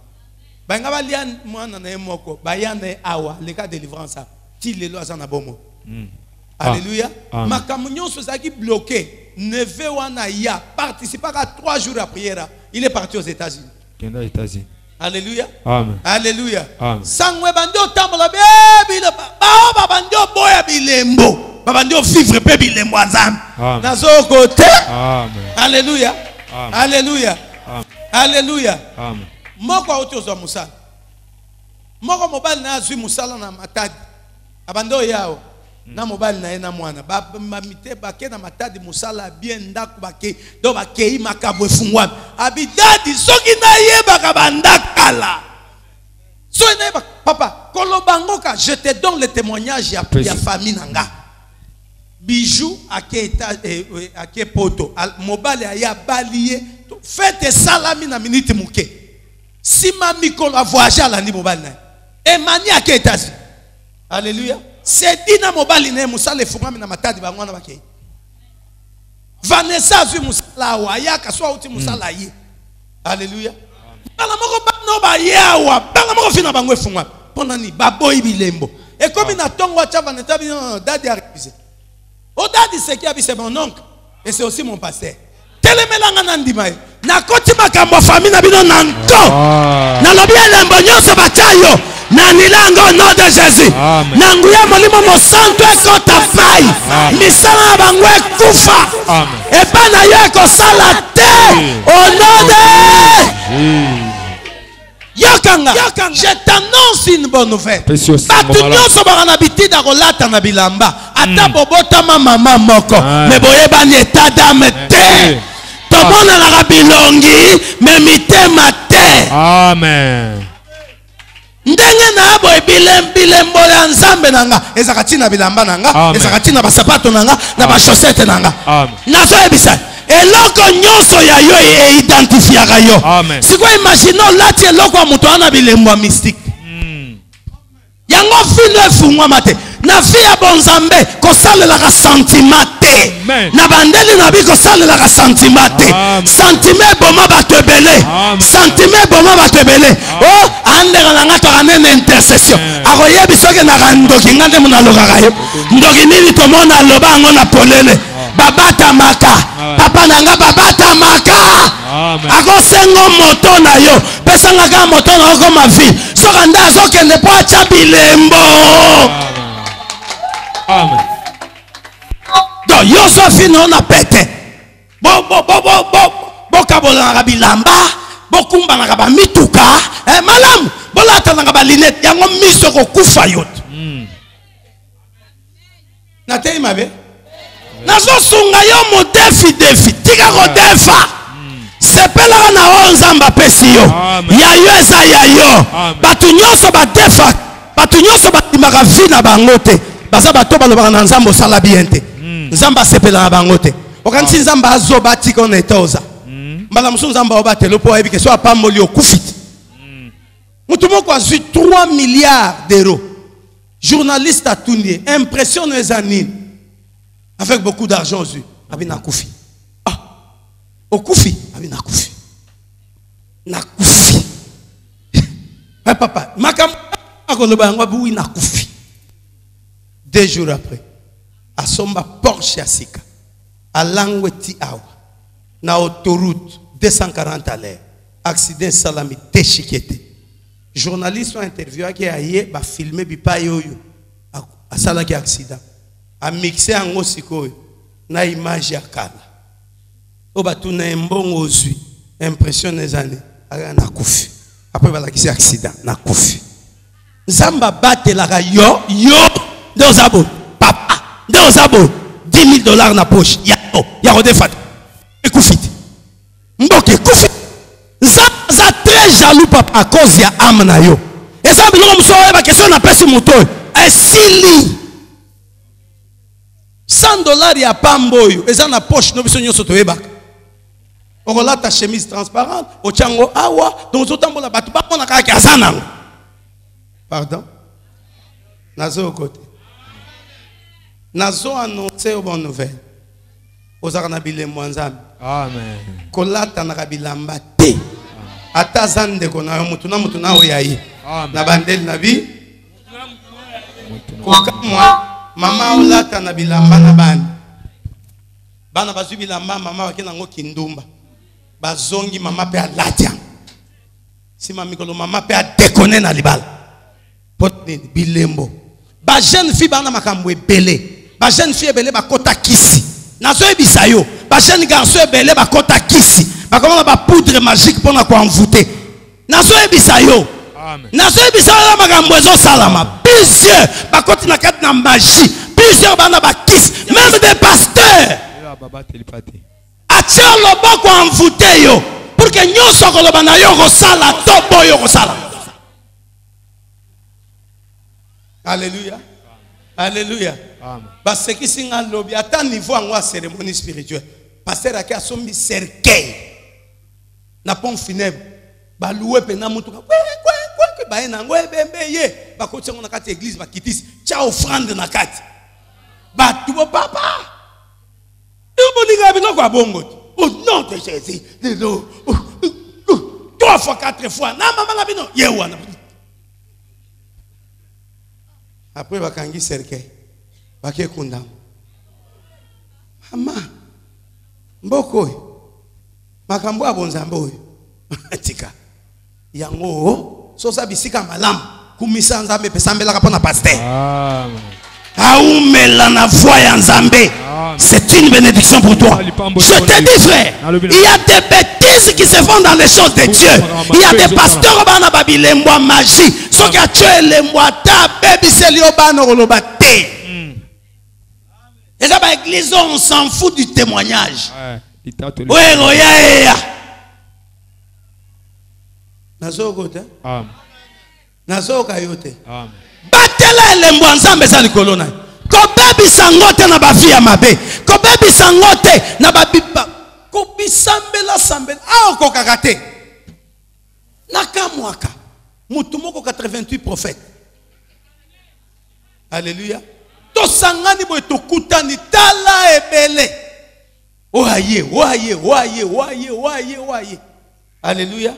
Banga balia mwana na emoko bayane awa le cas de délivrance. Alléluia. Makambo nyonso zaki bloqué. Neve wana ya participer à 3 jours à prière. Il est parti aux États-Unis. Alléluia. Amen. Alléluia. Amen. Sangwe bandio tambola be ba bandio boya bilembo. Ba bandio vivre pe bilembo azam. Nazo côté. Amen. Alléluia. Alléluia. Alléluia. Amen. Moko otozo musala. Moko mobile na azui musala na matadi. Abando yao na mobile na ena mwana ba mamite ba ke na matadi musala bien ndako ba ke do ba ke makabo efungwa abidadi soki na yeba kabandakala. So na papa kolobangoka je te donne le témoignage ya famille nanga. Bijou ake poto mobile aya balié fête salami na minute muke. Si mami ko la voyager la ni mobile na. Et mani ake États-Unis. Alléluia. C'est dina mobile na musale fungami na matadi bangwana bake. Vanessa zui musala wa yaka so uti musala yi. Alléluia. Bala moko ba no ba yawa, bala moko fina bangwe fungwa. Pona ni baboyi bilembo. Et comme na tongo cha Vanessa bi dadi a refusé. O dadi c'est qui a c'est mon oncle et c'est aussi mon pasteur. Telemelanga nandima. Na koti makambo famille na bino nanko. Na lobi elembo nyoso batayo. Na nilango au nom de Jésus. Nanguya molimo mo santo ekota fai. Misala bangwe kufa. Et pas na yo ekosala te. Au nom de Yokanga. Je t'annonce une bonne nouvelle. Batu nyonso bana habitude a kolata na bilamba. Ata bobota mama moko. Me boyeba ni état d'âme te. Tomona na bilongi me mitema te. Amen. Ndenge na abo bilembo ya nzambe nanga ezakati na bilamba nanga ezakati na basapato nanga na ba chaussette nanga nazo ebisa eloko nyonso ya yo e identifiera yo siko imagine lati eloko ya muto ana bilembo mystique yango fino efungwa mate na fi ya bonzambe kosalela ka sentiment te na bandeli na bi kosalela ka sentiment te sentiment boma batebele sentiment boma batebele oh andera na ngato anene intercession akoyebi soke na kandoki ngande muna lokaka yo ndoki nini tomona loba ngo na polele babata maka papa nanga babata maka ako sengo moto na yo pesa nga moto na ko ma vie soka nda soke ne po acha bilembo amen do yo so fino na pete bo kabola na bilamba bo kumba na ba mituka malam bolata na ba linette yango miso ko kufa yot na tei mabe nazo sunga yo mo defi tika ko defa sepela na onzamba pesi yo ya yo eza ya yo batu nyonso ba defa batu nyonso ba timaka vi na bango te baza bato balobaka na nzambo sala bien te nzamba sepela na bango te okanisi nzamba azoba tika na etoza mbala musu nzamba oba telopo ebi keso apamboli okufiti mutu moko azwi 3 milliards d'euros journaliste a tourné impressionne les années avec beaucoup d'argent aussi abina kufi okufi abina kufi na kufi papa makam akoloba ngwa buwi na kufi 2 jours après asomba Porsche asika alangweti awa na autoroute 240 à l'heure accident salami déchiqueté journaliste ont interviewé qui aye ba filmer bipa yoyo asala ki accident a mixer en sikoyo na image ya kala o batu na mbongo ozui impression les années na kufi après bala ki accident na kufi nzamba batelaka yo dozabo papa dozabo $10,000 na poche ya rodefat ekufiti mboke kufi nzamba très jaloux papa à cause ya âme na yo eza biloko muso ba question na pesi moto esili $100 ya pamboyo eza na poche no biso nyonso toyebaka okolata chemise transparente ochango awa donc otambola bato bamona kaka aza nango pardon nazo côté nazo annoncer une bonne nouvelle ozaka na bilembo nzambe amen kolata na bilamba te ata zande ko na mutu na oyayi na bandeli na bi kokamwa mama olata na bilamba na bana bazwi bilamba mama wakena ngo kindumba bazongi mama pe alatia si mamikolo mama pe a déconner na libala potni bilembo ba jeune fille bana makambo ebele ba jeune fille ebele bakota kisi nazo ebisa yo ba jeune garçon ebele bakota kisi bakomona ba poudre magique pona ko envoûter nazo ebisa yo nazo ebisa yo makambo ezo salama plusieurs bakoti na kati na magie plusieurs bana ba kisi même des pasteurs atia loboko envoûter yo pour que que nyoso koloba na yo kosala to boyo kosala. Alléluia. Alléluia. Parce que si on a lobby à un niveau en cérémonie spirituelle, pasteur a sombi cercueil. N'a pas funèbre. Ba loué pena mutuka. Quoi ba ena ngwe bembe ye. Ba ko tsengo na kati église ba kitis. Tia offrande na kati. Ba tu papa. Et bolinga bino kwa bongo. Au nom de Jésus. 3 fois 4 fois. Na mama na bino. Ye wana. Après bakangi cercueil. Bake kundam. Mama. Mboko. Makambo abonzambe oyo. Tika. Yango so sa bisika malam kumisa nzambe pesambela kapona pasteur. Amen. Aoumela na voix ya nzambe. C'est une bénédiction pour toi. Je te dis frère, il y a des bêtises qui se font dans les choses de Dieu. Il y a des pasteurs bana babilemwa magie. Ce qui a tué les moita baby selio bana rolobate. Et ça va église on s'en fout du témoignage. Ouais, roya. Nazo kote. Amen. Nazo kayote. Amen. Batela elembo nzambe za likolo na. Ko bebi sangote na ba fia mabe. Ko bebi sangote na ba biba. Ko bisambela sambela. Ah ko kakate. Nakamwaka. Mutu moko 88 prophètes. Alléluia. To sangani boy to kutani tala ebele. Oaye. Alléluia.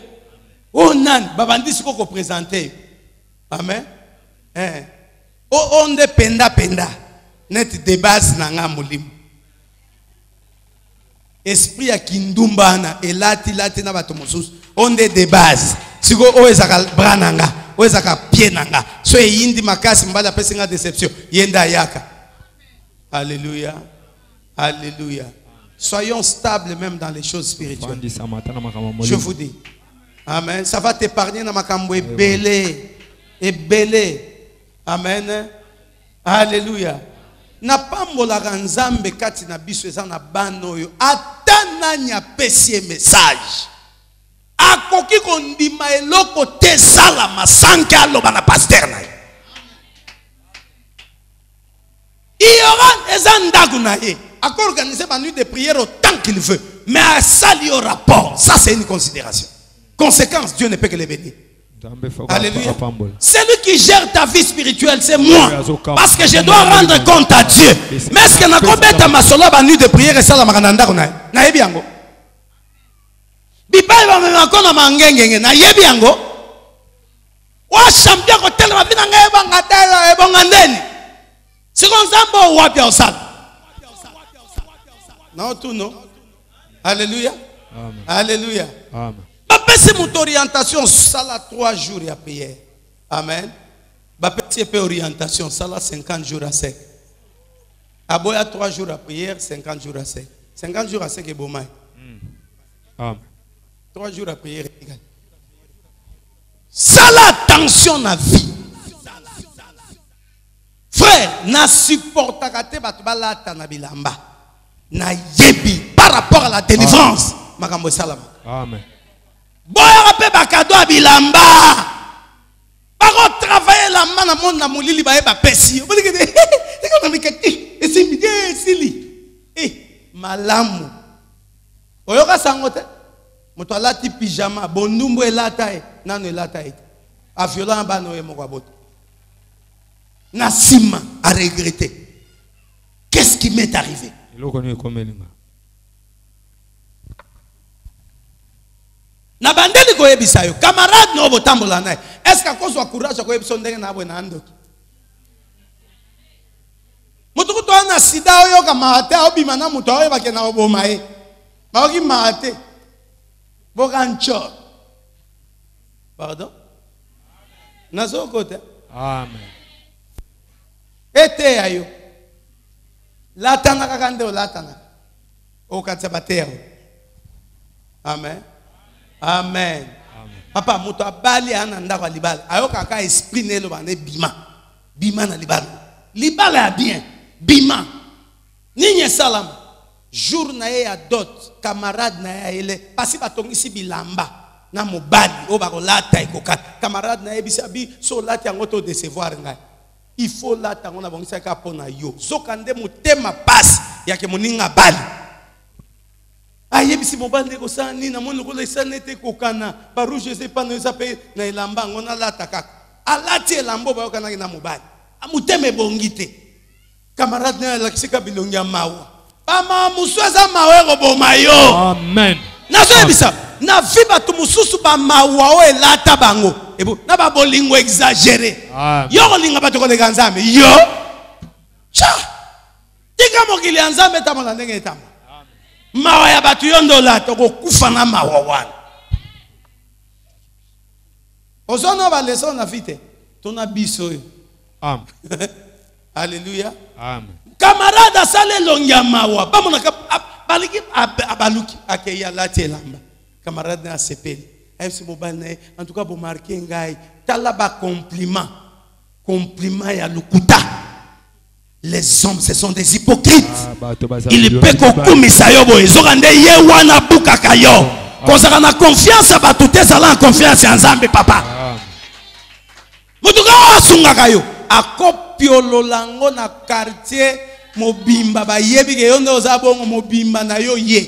Oh nan, babandisi koko présenter. Amen. Oh on de penda. Net de base nanga mulim. Esprit ya kindumba na elati na bato mosusu. On de base. Siko o ezaka brananga, o ezaka pied nanga. So yindi makasi mbala pesinga déception. Yenda yaka. Alléluia. Alléluia. Soyons stables même dans les choses spirituelles. Je vous dis. Amen. Ça va t'épargner dans ma cambo belé. Amen. Alléluia. Na pas mola nzambe kati na biso eza na bano yo. Atana nya pesie message. Akoki kondima eloko te sala masanka aloba na pasteur na. Ioran eza ndagu na ye. A organiser ma nuit de prière autant qu'il veut. Mais à ça lié au rapport. Ça c'est une considération. Conséquence, Dieu ne peut que les bénir. Alléluia. Celui qui gère ta vie spirituelle, c'est moi. Parce que je dois rendre compte à Dieu. Mais est-ce que je vais ma solo la nuit de prière et ça la marananda on a? Na yebiango. Bipa va me encore na mangenge na yebiango. Wa champion ko tele ma bina ngeba ngatela e bongandeni. Sikon zambo wa bia osal. Non tout non. Alléluia. Amen. Alléluia. Amen. C'est mon orientation, ça la 3 jours à prière. Amen. C'est une orientation, ça la 50 jours à sec. Aboya 3 jours à prière, 50 jours à sec. 50 jours à sec est bon. Amen. 3 jours à prière. Ça l'attention à vie. Frère, na supporta kate batbalata na bilamba. Na yebi par rapport à la délivrance. Makambo salama. Amen. Boya pe bakado abilamba. Bako travailler la main na monde na mulili ba eba pesi. Boli ke de ko na mikati. Esimbi de sili. Malamu. Oyoka sangote. Moto alati pyjama, bondumbo elata e, nano elata e. A violent ba no e moko boto. Na sima à regretter. Qu'est-ce qui m'est arrivé? Na bandeli ko yebisa yo camarade no botambola na est-ce que cause wa courage ko yebisa ndenge na bwe na ndoki mutu kuto na sida oyo kama ata obima na mutu oyo bakena oboma e maoki mate bokancho pardon nazo kote amen ete ayo latana kakande latana o katsabate amen. Amen. Papa, muto abali ananda kwa libala. Ayoka ka esprit nelo bane bima. Bima na libala. Libala ya bien. Bima. Ninye salam. jour na ye ya dot camarade na ye ele pasi batongisi bilamba na mobali o bakolata ekoka camarade na ye bisabi so lati yango to décevoir ngai il faut lata ngona bongisa ka pona yo zokande motema pasi yake moninga bali ayebisi mobali ndeko sani na moni ko lesane te kokana ba rouge c'est pas no sape na elamba ngona lata kaka alati elambo ba yokana na mobali amuteme bongite camarade na la kisika bilongi ya mawa Pama muswaza mawego bomayo. Amen. Nazo ebisa na viba tu mususu ba mawa o elata bango. Ebu na ba bolingo exagéré. Yo linga ba to ko nzambe. Yo. Cha. Tika mokili nzambe tamona ndenge etama. Mawa ya batu yondo lata ko kufa na mawa wana. Ozono ba leçon na vite. Tona biso. Amen. Alléluia. Amen. Camarade asale longia mawa bamona baliki abaluki akeya lati elamba camarade na sepeli ayebisi mobali na ye en tout cas bo marquer ngai tala ba compliment ya lukuta. Les hommes ce sont des hypocrites. Il peut kokumisa yo boye zokande ye wana bukaka yo kozaka na confiance ba tout ezala en confiance en Nzambe papa mutuka asungaka yo akopiololango na quartier mobimba ba yebi ke yondo zabongo mobimba na yo ye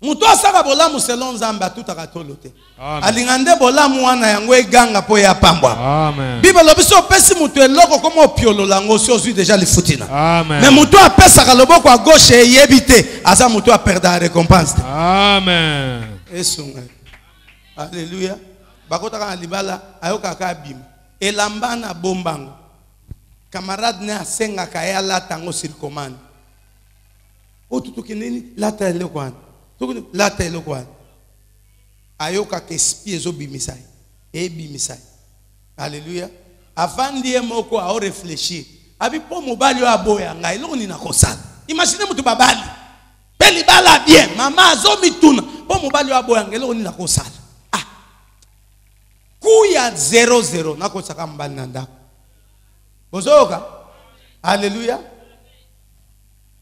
muto asaka bolamu selon Nzamba tutaka tolote alingande bolamu wana yango eganga po ya pambwa amen Bible biso pesi muto eloko komo piololango si ozui déjà le futina amen mais muto apesa loboko a gauche yebite asa muto a perdre la récompense amen esunga alléluia bakota kana libala ayoka ka bim elamba na bombango camarade na senga kaya lata ngo sur commande o tutuki nini lata elokwan tukuni lata elokwan ayoka ke spie zo bimisai e bimisai alléluia avant die moko a réfléchir abi po mobali wa boya ngai loko ni nakosala imagine mutu babali peli bala bien mama zo mituna po mobali wa boya ngai loko ni nakosala Kuya 00 na kosaka mbali na ndako. Bozoka. Alléluia.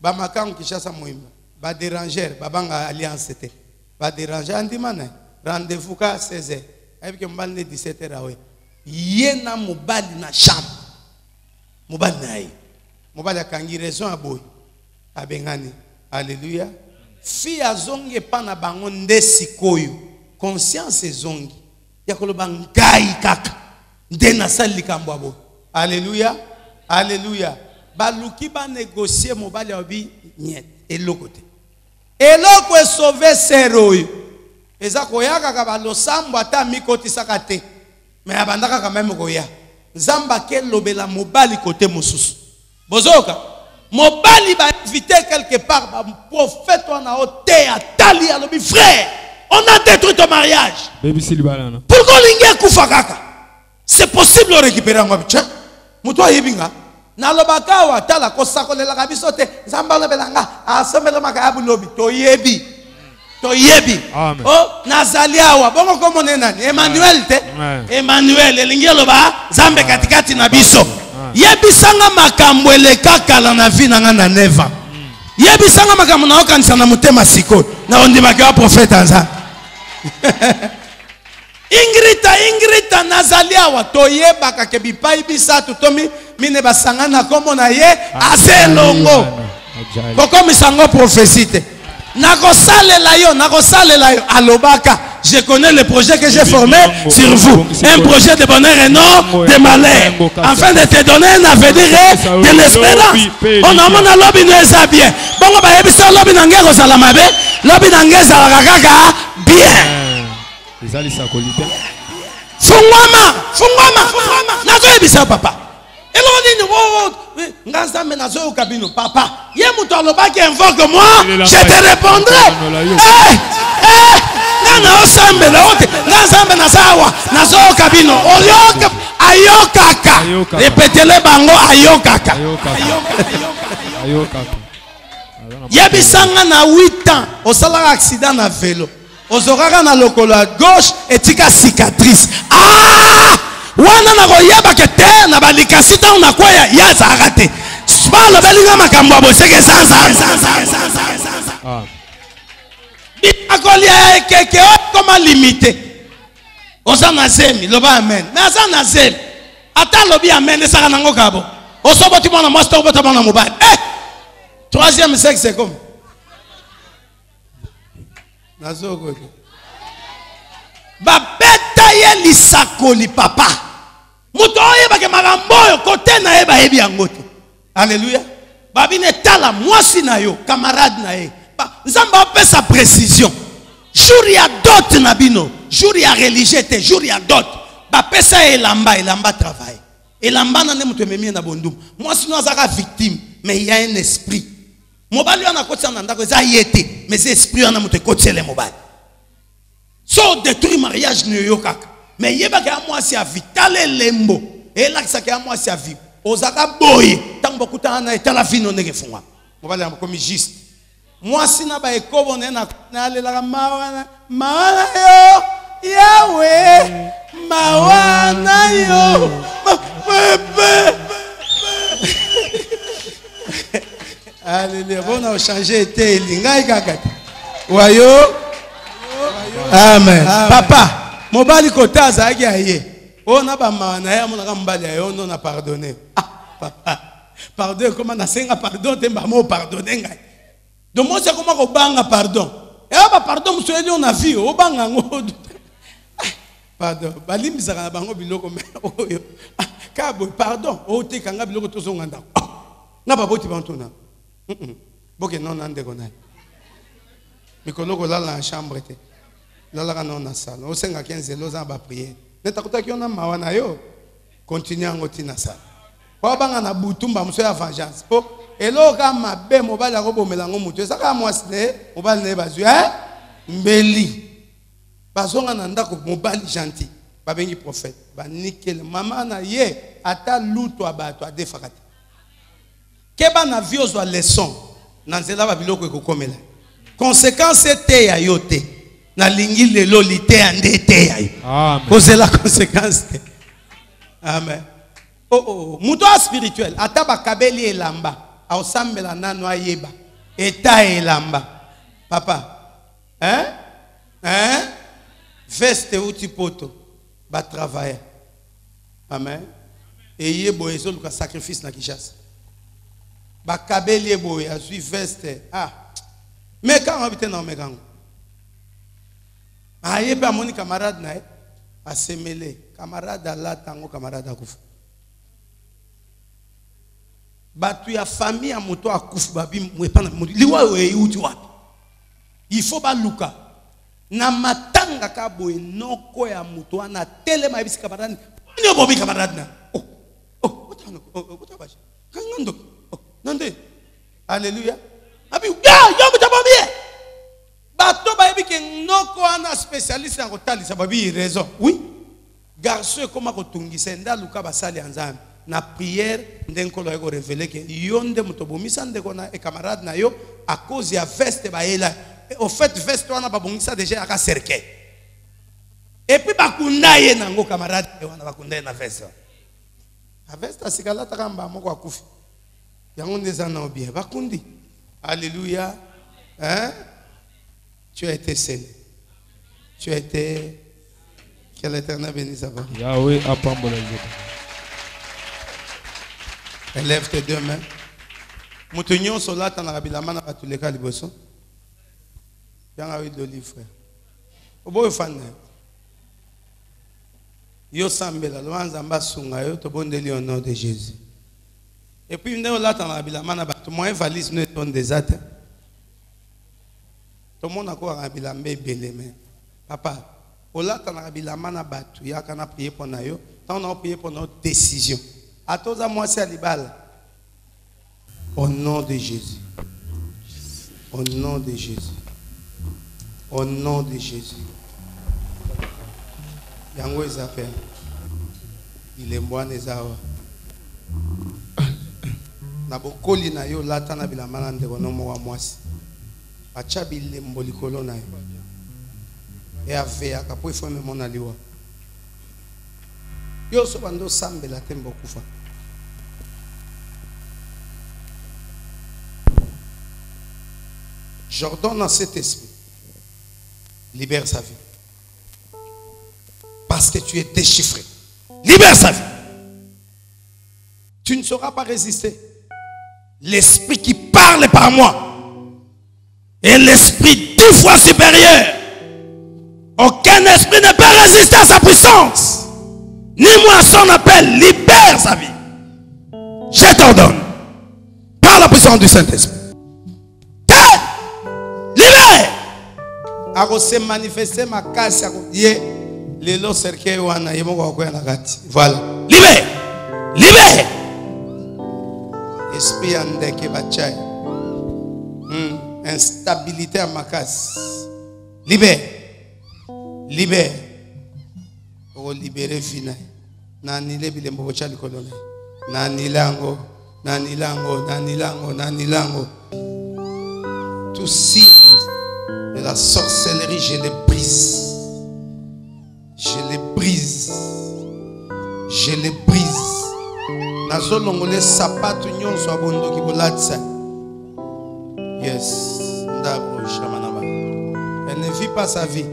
Ba makangu kishasa muimba. Ba déranger babanga alliance te. Ba déranger andimana. Rendez-vous ka 16h. Avec mbali ne 17h awe. Yena mobali na chambre. Mobali na ye. Mobali akangi raison aboy. Abengani. Alléluia. Fi azonge pa na bango ndesi koyo. Conscience zongi. Yakoloba ngai kaka ndena sali kambwabo. Alléluia. Alléluia. Baluki ba négocier mobali obi niet eloko te. Eloko e sauver seroyo. Eza koyaka ka balosambo ata mikotisaka te. Mais abandaka quand même koya. Nzamba ke lobela mobali côté mosusu. Bozoka. Mobali ba inviter quelque part ba prophète wana ote atali alobi frère. On a détruit ton mariage. Pourquoi l'ingue kufa kaka? C'est possible de récupérer un objet. Muto yebinga. Na lobaka wa tala kosako lela kabisote. Nzamba lobelanga asomela makabu lobi to yebi. To yebi. Oh nazalia wa bongo komo nena Emmanuel te. Emmanuel elinge loba Nzambe katikati na biso. Yebi sanga makambo elekaka na vie na nga na neva. Yebi sanga makambo na okanisa na mutema siko. Na ondimaka wa prophète Nzambe. Ingrita nazalia wa toyeba ka kebipai bisatu tomi mine basangana komo na ye azelongo koko misango prophétie nakosalela yo alobaka je connais le projet que j'ai formé sur vous, un projet de bonheur et non de malheur, afin de te donner un avenir et de l'espérance. On a mon lobby nous est bien. Bon on va ebisa lobby nangero salamabe, lobby nangeza kaka bien. Fungwama nazo ebisa papa eloni ni nganzambe nazo kabino papa ye muto alobaki invoque moi je te répondrai nana osambe la ote nganzambe nasawa nazo kabino olyoka ayokaka répétez-le bango ayokaka yebisanga na 8 ans osala accident na vélo ozokaka na lokolo à gauche etika cicatrice wana na koyeba ke te na balikasi ta na kwaya ya zarate pas le belinga makambo c'est que ça. Bitakolia keke comment limiter. Osa nazemi loba amen. Mais asa nazemi. Ata lobi amen ça nango kabo. Osobo ti mona master obota mona mobile. Troisième sexe c'est comme. Nazoko. Babeta ye lisakoli papa. Muto yeba ke magambo côté na yeba yebi yangoto. Alléluia. Babine tala mwasi na yo, camarade na ye. Nzamba pe sa précision. Jour ya dot na bino, jour ya religieux te, jour ya dot. Ba pesa elamba travail. Elamba na ne muto memie na bondum. Mwasi no azaka victime, mais il y a un esprit. Mobali ana kotsa na ndako za yete, mais c'est esprit ana muto kotsele mobali. So détruit mariage ne yo kaka. Mais yeba ka mwasi a vitale lembo. Et là ça ka mwasi a vie. Ozaka boye, tant beaucoup ta na etala vino ndenge fungwa. Mobali am comme juste. Mwasi na ba ekobo na alela mawana yo Yahweh mawana yo. Alléluia. On a changé été lingai kaka. Wayo. Amen. Papa, mobali kota zaki aye. On a ba mawana ya mona kambali ayo on a pardonné. Ah papa. Pardon comment na senga pardon te ba mo pardonner ngai. Donc moi c'est comment ko banga pardon. Et ba pardon monsieur on a vu o banga ngodo. Pardon. Balimisa kana bango biloko me oyo. Ka bo pardon. O te kanga biloko to so nganda. Na ba boti bantona. Boke non ande kona. Mikolo ko la la chambre te. La la non na salle. O senga 15 loza ba prier. Neta kota ki ona mawana yo. Continue ngoti na salle. Kwa banga na butumba mso ya vengeance. Po elo ka mabe mobali akobomela ngo mutu. Saka mwasi ne mobali ne bazu mbeli. Bazonga na ndako mobali gentil. Ba bengi prophète. Ba nickel mama na ye ata luto abato adefakati. Keba na viozo a leçon. Nanzela ba biloko ekokomela. Conséquence te ya yote. Na lingi lelo lite ande te ya yo. Amen. Posez la conséquence. Amen. Oh, muto spirituel. Ata ba kabeli elamba. A osambela nano ayeba. Eta elamba. Papa. Veste uti poto. Ba travailler. Amen. Et yebo ezo luka sacrifice na kishasa. Ba kabeli ebo ya sui veste. Ah. Mais quand on habite dans Megango. Ah, yeba amoni camarade na e. A semele. Camarade ala tango camarade akufu. Batu ya famille a moto akufu babi mwepana mudi. Liwa we uti wapi. Il faut ba luka. Na matanga kabo enoko ya moto ana tele maibisi camarade. Nyo bobi camarade na. Otabashi. Kangando. Nande. Alléluia. Abi yo mutabamie. Bato ba yebi ke noko ana spécialiste en kotali sa babi raison. Oui. Garçon comment kotungisa nda luka basali anzambe. Na prière ndenkolo yako révéler que yonde mutobomisa ndeko na camarade na yo à cause ya veste ba ela. Au fait veste wana babongisa déjà aka cercle. Et puis bakunda ye nango camarade wana bakunda na veste. A veste asikala takamba moko akufi. Yango ndeza na bien bakundi. Alléluia. Hein? Tu as été scellé. Tu as été. Que l'Éternel bénisse avant. Yahweh a pambola. Élève tes deux mains. Moutonnion solat en arabilama na batuleka liboso. Yanga huile d'olive frère. Obo fan. Yo sambela loanzamba sunga yo to bondeli au nom de Jésus. Et puis nous là dans arabilama na batu moyen valise ne ton des ates. Tout le monde a quoi arabilama belé mais papa ola dans arabilama na batu ya kana prier pour na yo, tant on a prié pour notre décision. À tous à moi c'est Alibal. Au nom de Jésus. Au nom de Jésus. Au nom de Jésus. Yango ezapel. Il est moi nezawa. Na bokoli na yo lata na bilamana ndeko no mo wa mwasi. Acha bilembo likolo na yo. E ave akapo ifo me mona liwa. Yo so bando sambela tembo kufa. J'ordonne à cet esprit, libère sa vie. Parce que tu es déchiffré. Libère sa vie. Tu ne sauras pas résister. L'esprit qui parle par moi est l'esprit 10 fois supérieur. Aucun esprit ne peut résister à sa puissance. Ni moi à son appel. Libère sa vie. Je t'ordonne. Par la puissance du Saint-Esprit. Libère. A se manifester ma casse. Voilà. Libère. Libère. Esprit andeke bachai. Instabilité à ma casse. Libère. Libère. Pour libérer fina. Nanile bilembo bochali kolone. Nanilango. Nanilango. Nanilango. Nanilango. Tout signe de la sorcellerie, je les brise. Je les brise. Je les brise. Nazo longole sapato nyonso abondo ki bolatsa. Yes. Ndabo shamanaba. Elle ne vit pas sa vie.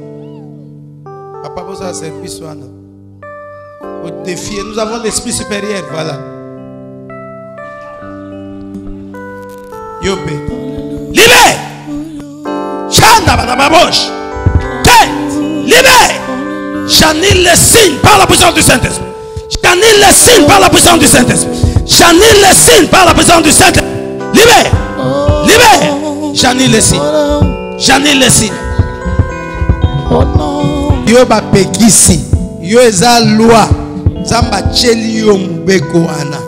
Papa pose un service wana. Au défi, nous avons l'esprit supérieur, voilà. Yopé. Libère. Chanda banababosh. Libère. J'annule les signes par la puissance du Saint-Esprit. J'annule les signes par la puissance du Saint-Esprit. J'annule les signes par la puissance du Saint-Esprit. Libère. Libère. J'annule les signes. J'annule les signes. Yo ba pekisi. Yo eza loi. Zamba cheli yo mbeko ana.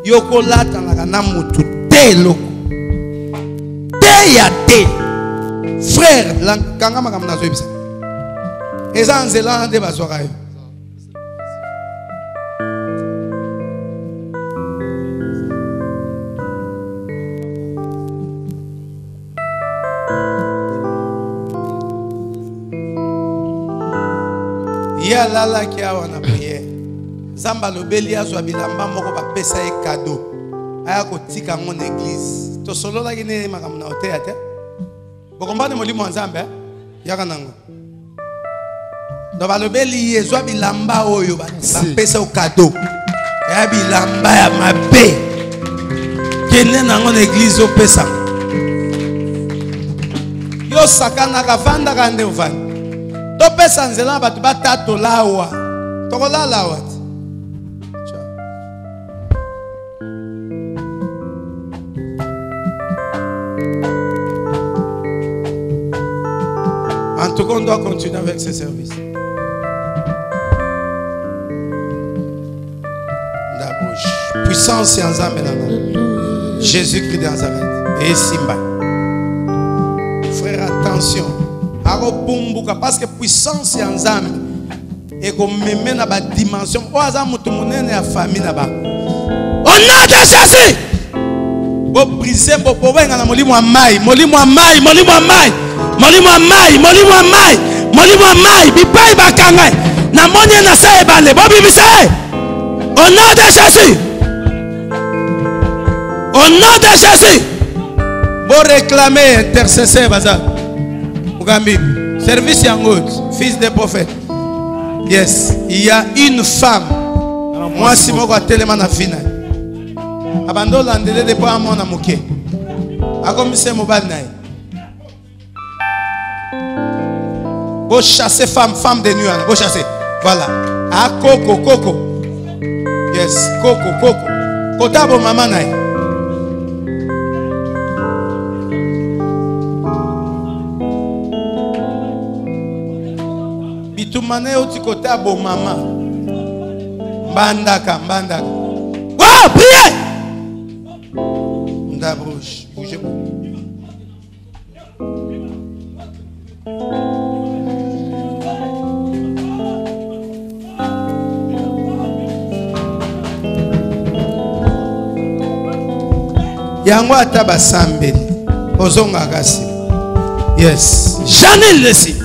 Yo kolata na mutu te loko. Te ya te. Frère, kanga makamna zo ebisa. Eza nzela nde bazwaka yo. Ya lala ki awa na prière. Zamba lobeli azwa bilamba moko ba pesa e cadeau. Aya ko tika mon église. To solo la kine makamna hotel ate. Bokombane molimo nzambe yaka nango. Dans le beli ezwa bilamba oyo ba pesa o cadeau. Ya bilamba ya mabe. Kene nango na église o pesa. Yo sakana ka vanda ka nde uvanda. To pesa nzela batu batato lawa. Tokola lawa. En tout cas, on doit continuer avec ce service. Puissance et ensemble. Jésus-Christ de Nazareth. Et Simba. Frère, attention. Parce que puissance et ensemble. Et qu'on me met dans la dimension. Au nom de Jésus. Vous brisez vos problèmes dans le molimo amai. Molimo amai. Molimo amai. Molimo amai. Molimo amai. Molimo amai. Bipai bakangai. Na monye na sa ebale. Bobi bisae. Au nom de Jésus. Au nom de Jésus. Vous réclamez intercesseur bazar. Mugambi. Service yangot. Fils des prophètes. Yes. Il y a une femme. Moi si moi tellement na fina. Abando landele de pas mon amoké. A comme c'est mobile naï. Vous chassez femme de nuit. Vous chassez. Voilà. Ah coco coco. Yes, coco coco. Kotabo maman naï. Bitumane oti kotabo maman. Bandaka. Wow, priez. Ndabrouche. Bougez-vous. Yango ataba sambeli. Ozonga kasi. Yes. J'annule le signe.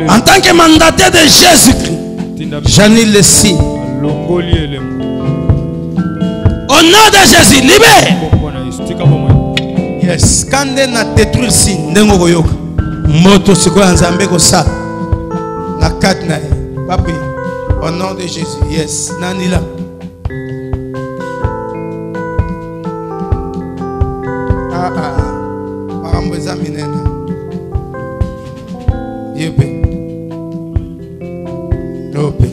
En tant que mandataire de Jésus-Christ. J'annule le signe. Au nom de Jésus, libère. Yes, quand on a détruit si ndengo koyoka. Moto sikoya nzambe ko sa. Na katna. Papi, au nom de Jésus. Yes, nanila. Marambeza minena. Yepe. Yope.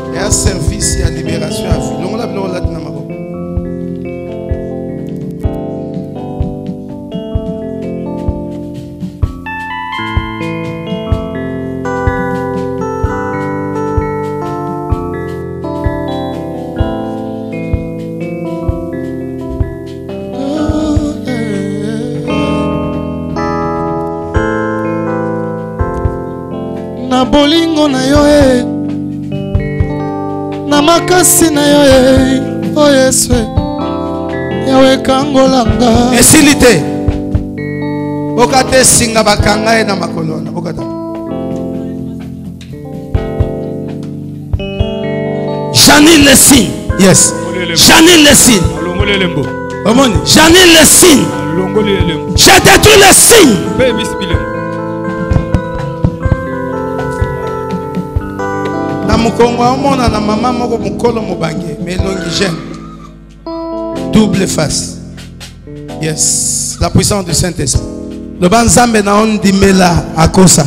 Il y a un service, il y a libération à vie. L'on l'a dit dans ma boue. Na bolingo na yo na makasi na yo o Yesu yawe kangolanga esilite okate singa bakanga na makolona okata Janine le signe. Yes, Janine le signe. Janine le signe. J'ai détruit le signe. Na maman moko mukolo mobange mais longi double face. Yes, la puissance du Saint-Esprit. Le banzambe na on dimela akosa.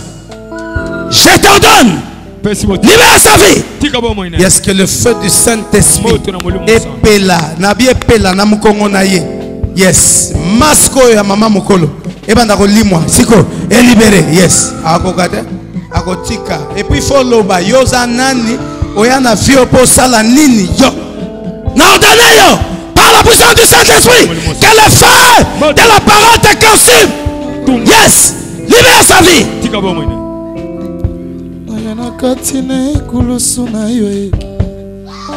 Je t'ordonne, libère sa vie. Yes, que le feu du Saint-Esprit epela na bi epela na mukongo na ye. Yes, masko ya mama mukolo ebanda ko limwa siko e libéré. Yes, akokate akotika et puis follow ba yoza nani oyana fio po sala nini yo na ordonné yo par la puissance du Saint-Esprit que le feu de la parole te consume. Yes, libère sa vie. ayana katine kulusu na yo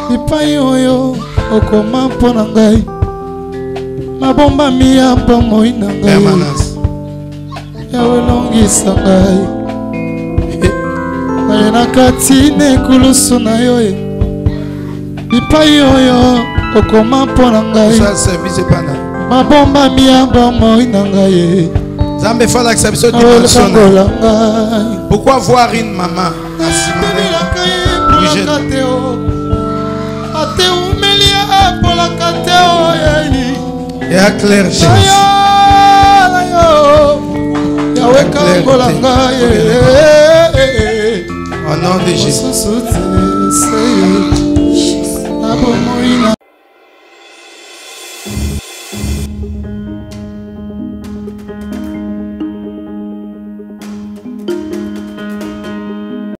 lipai oyo okoma mpona ngai mabomba miyamba moi na ngai yawe longisa ngai ayana katine kulusu na yo lipai oyo okoma mpona ngai mabomba miyamba moi na ngai. Zambe fait l'acception dimensionnelle. Pourquoi voir une maman et à clair au nom de Jésus.